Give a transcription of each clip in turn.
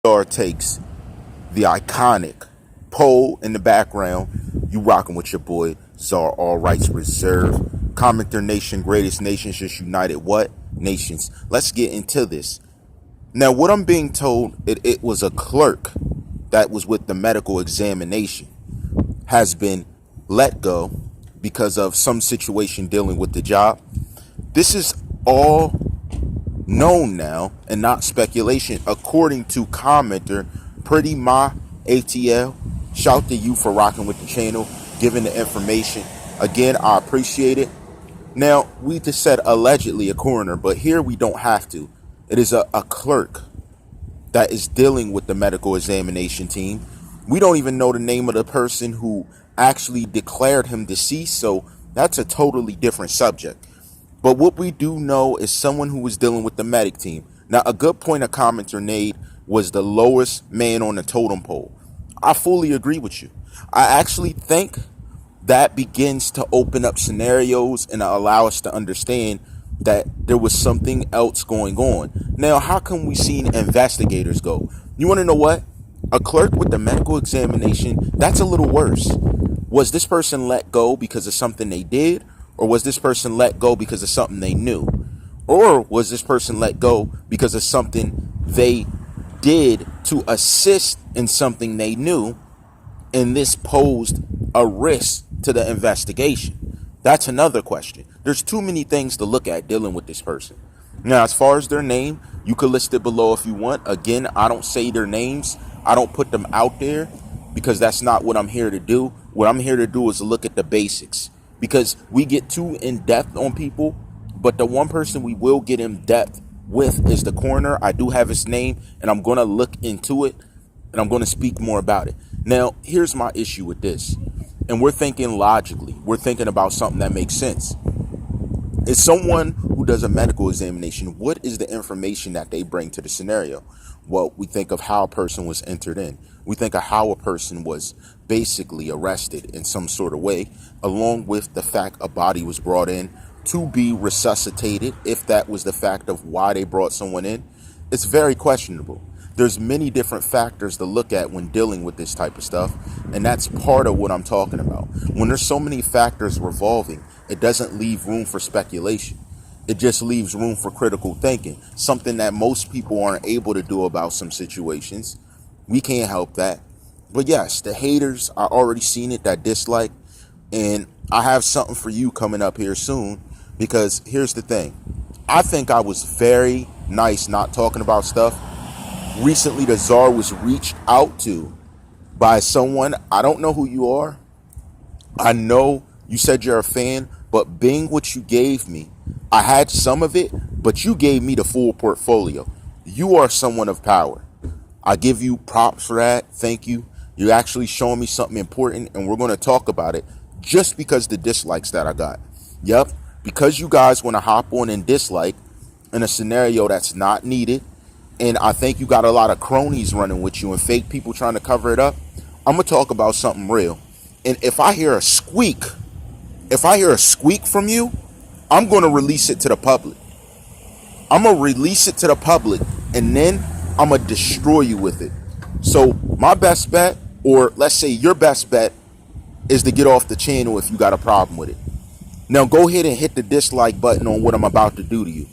TheCzarr takes the iconic pole in the background. You rocking with your boy Czar, all rights reserved. CommenterNation, greatest nations just united. What nations? Let's get into this. Now, what I'm being told, it was a clerk that was with the medical examination has been let go because of some situation dealing with the job. This is all known now and not speculation, according to commenter PrettyJDSpyATL. Shout to you for rocking with the channel, giving the information. Again, I appreciate it. Now, we just said allegedly a coroner, but here we don't have to. It is a clerk that is dealing with the medical examination team. We don't even know the name of the person who actually declared him deceased, so that's a totally different subject. But what we do know is someone who was dealing with the medic team. Now, a good point a commenter made was the lowest man on the totem pole. I fully agree with you. I actually think that begins to open up scenarios and allow us to understand that there was something else going on. Now, how come we seen investigators go? You want to know what? A clerk with the medical examination, that's a little worse. Was this person let go because of something they did? Or was this person let go because of something they knew? Or was this person let go because of something they did to assist in something they knew, and this posed a risk to the investigation? That's another question. There's too many things to look at dealing with this person. Now, as far as their name, you could list it below if you want. Again, I don't say their names. I don't put them out there because that's not what I'm here to do. What I'm here to do is look at the basics, because we get too in depth on people. But the one person we will get in depth with is the coroner. I do have his name, and I'm going to look into it, and I'm going to speak more about it. Now, here's my issue with this. And we're thinking logically. We're thinking about something that makes sense. It's someone who does a medical examination. What is the information that they bring to the scenario? Well, we think of how a person was entered in. We think of how a person was basically arrested in some sort of way, along with the fact a body was brought in to be resuscitated, if that was the fact of why they brought someone in. It's very questionable. There's many different factors to look at when dealing with this type of stuff, and that's part of what I'm talking about. When there's so many factors revolving, it doesn't leave room for speculation. It just leaves room for critical thinking, something that most people aren't able to do about some situations. We can't help that. But yes, the haters, I already seen it, that dislike, and I have something for you coming up here soon, because here's the thing. I think I was very nice not talking about stuff. Recently, TheCzarr was reached out to by someone. I don't know who you are. I know you said you're a fan, but being what you gave me, I had some of it, but you gave me the full portfolio. You are someone of power. I give you props for that. Thank you. You're actually showing me something important, and we're going to talk about it just because the dislikes that I got. Yep, because you guys want to hop on and dislike in a scenario that's not needed, and I think you got a lot of cronies running with you and fake people trying to cover it up. I'm going to talk about something real. And if I hear a squeak from you, I'm going to release it to the public. I'm going to release it to the public, and then I'm going to destroy you with it. So my best bet, or let's say your best bet, is to get off the channel if you got a problem with it. Now go ahead and hit the dislike button on what I'm about to do to you.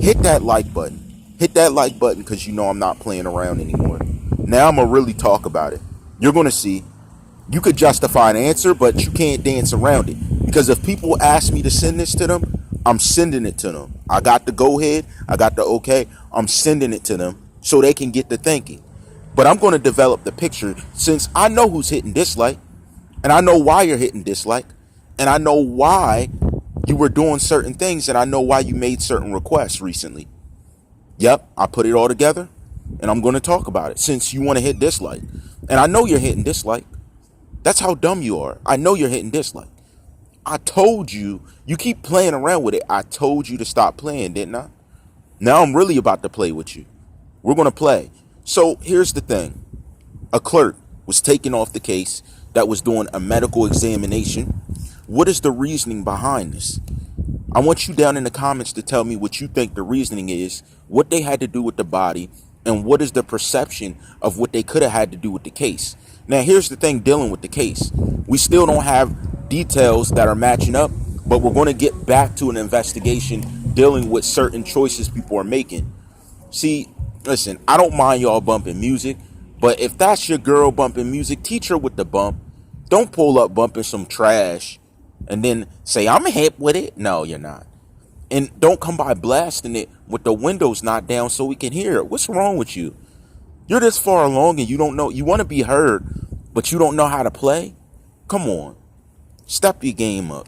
Hit that like button. Hit that like button, because you know I'm not playing around anymore. Now I'm going to really talk about it. You're going to see. You could justify an answer, but you can't dance around it. Because if people ask me to send this to them, I'm sending it to them. I got the go ahead. I got the okay. I'm sending it to them so they can get the thinking. But I'm going to develop the picture, since I know who's hitting dislike, and I know why you're hitting dislike, and I know why you were doing certain things, and I know why you made certain requests recently. Yep, I put it all together, and I'm going to talk about it, since you want to hit dislike. And I know you're hitting dislike. That's how dumb you are. I know you're hitting dislike. I told you, you keep playing around with it. I told you to stop playing, didn't I? Now I'm really about to play with you. We're going to play. So here's the thing. A clerk was taken off the case that was doing a medical examination. What is the reasoning behind this? I want you down in the comments to tell me what you think the reasoning is, what they had to do with the body, and what is the perception of what they could have had to do with the case. Now, here's the thing dealing with the case. We still don't have details that are matching up, but we're going to get back to an investigation dealing with certain choices people are making. See, listen, I don't mind y'all bumping music, but if that's your girl bumping music, teach her with the bump. Don't pull up bumping some trash and then say, I'm hip with it. No, you're not. And don't come by blasting it with the windows not down so we can hear it. What's wrong with you? You're this far along and you don't know. You want to be heard, but you don't know how to play? Come on. Step your game up.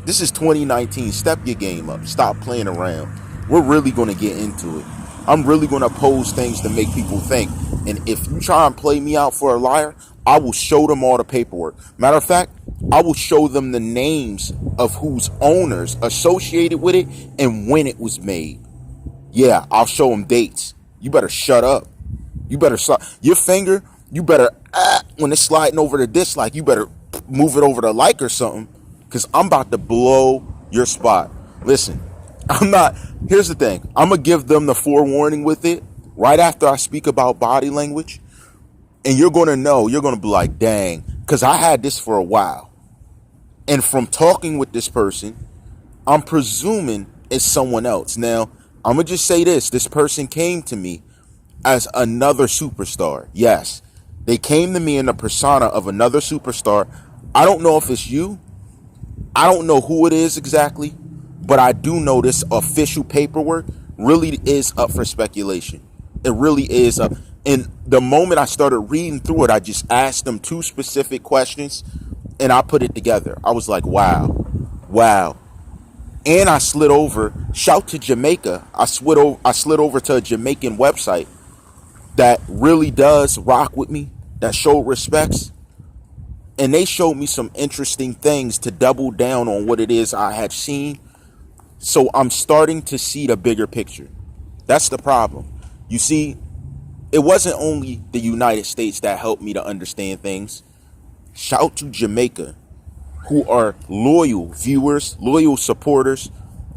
This is 2019. Step your game up. Stop playing around. We're really going to get into it. I'm really going to pose things to make people think. And if you try and play me out for a liar, I will show them all the paperwork. Matter of fact, I will show them the names of whose owners associated with it and when it was made. Yeah, I'll show them dates. You better shut up. You better slide your finger. You better, when it's sliding over the dislike, you better move it over to like or something. Because I'm about to blow your spot. Listen, here's the thing. I'm going to give them the forewarning with it right after I speak about body language. And you're going to know, you're going to be like, dang, because I had this for a while. And from talking with this person, I'm presuming it's someone else. Now, I'm going to just say this person came to me as another superstar. Yes, they came to me in the persona of another superstar. I don't know if it's you. I don't know who it is exactly, but I do know this official paperwork really is up for speculation. It really is up. And the moment I started reading through it, I just asked them 2 specific questions and I put it together. I was like, wow. And I slid over, shout to Jamaica. I slid over to a Jamaican website that really does rock with me, that showed respects. And they showed me some interesting things to double down on what it is I had seen. So I'm starting to see the bigger picture. That's the problem. You see, it wasn't only the United States that helped me to understand things. Shout to Jamaica, who are loyal viewers, loyal supporters.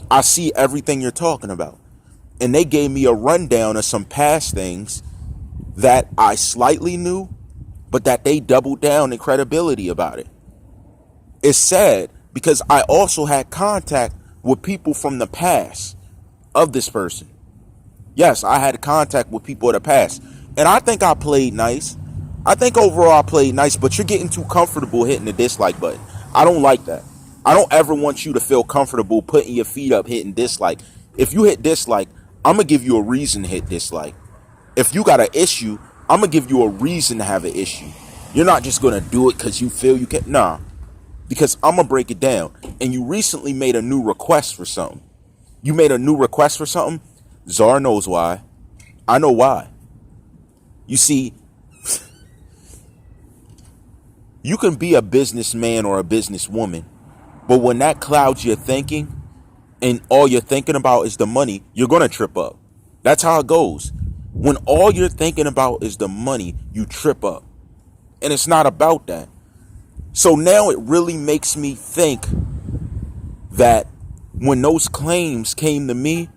I see everything you're talking about. And they gave me a rundown of some past things that I slightly knew, but that they doubled down in credibility about it. It's sad because I also had contact with people from the past of this person. Yes, I had contact with people of the past. And I think I played nice. I think overall I played nice, but you're getting too comfortable hitting the dislike button. I don't like that. I don't ever want you to feel comfortable putting your feet up hitting dislike. If you hit dislike, I'm going to give you a reason to hit dislike. If you got an issue, I'm going to give you a reason to have an issue. You're not just going to do it because you feel you can. Nah, because I'm going to break it down. And you recently made a new request for something. You made a new request for something. TheCzarr knows why. I know why. You see, you can be a businessman or a businesswoman, but when that clouds your thinking and all you're thinking about is the money, you're going to trip up. That's how it goes. When all you're thinking about is the money, you trip up. And it's not about that. So now it really makes me think that when those claims came to me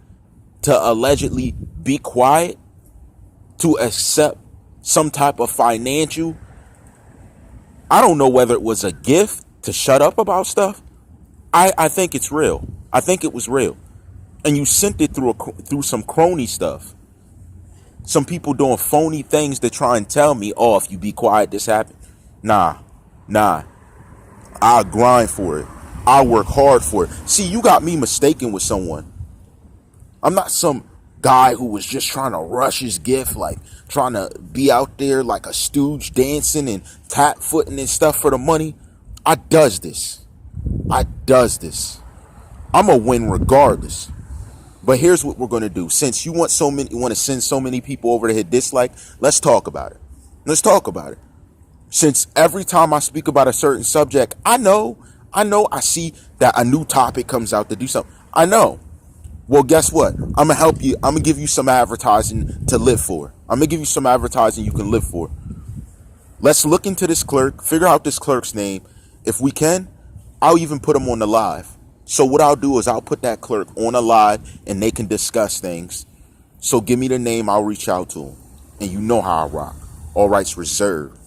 to allegedly be quiet, to accept some type of financial, I don't know whether it was a gift to shut up about stuff. I think it's real. I think it was real. And you sent it through some crony stuff. Some people doing phony things to try and tell me, oh, if you be quiet, this happened. Nah. I'll grind for it. I'll work hard for it. See, you got me mistaken with someone. I'm not some guy who was just trying to rush his gift, like trying to be out there like a stooge dancing and tap footing and stuff for the money. I does this. I'm going to win regardless. But here's what we're going to do. Since you want to send so many people over to hit dislike, let's talk about it. Since every time I speak about a certain subject, I see that a new topic comes out to do something. I know. Well, guess what? I'm going to help you. I'm going to give you some advertising to live for. I'm going to give you some advertising you can live for. Let's look into this clerk, figure out this clerk's name. If we can, I'll even put him on the live. So what I'll do is I'll put that clerk on a live and they can discuss things. So give me the name, I'll reach out to him. And you know how I rock. All rights reserved.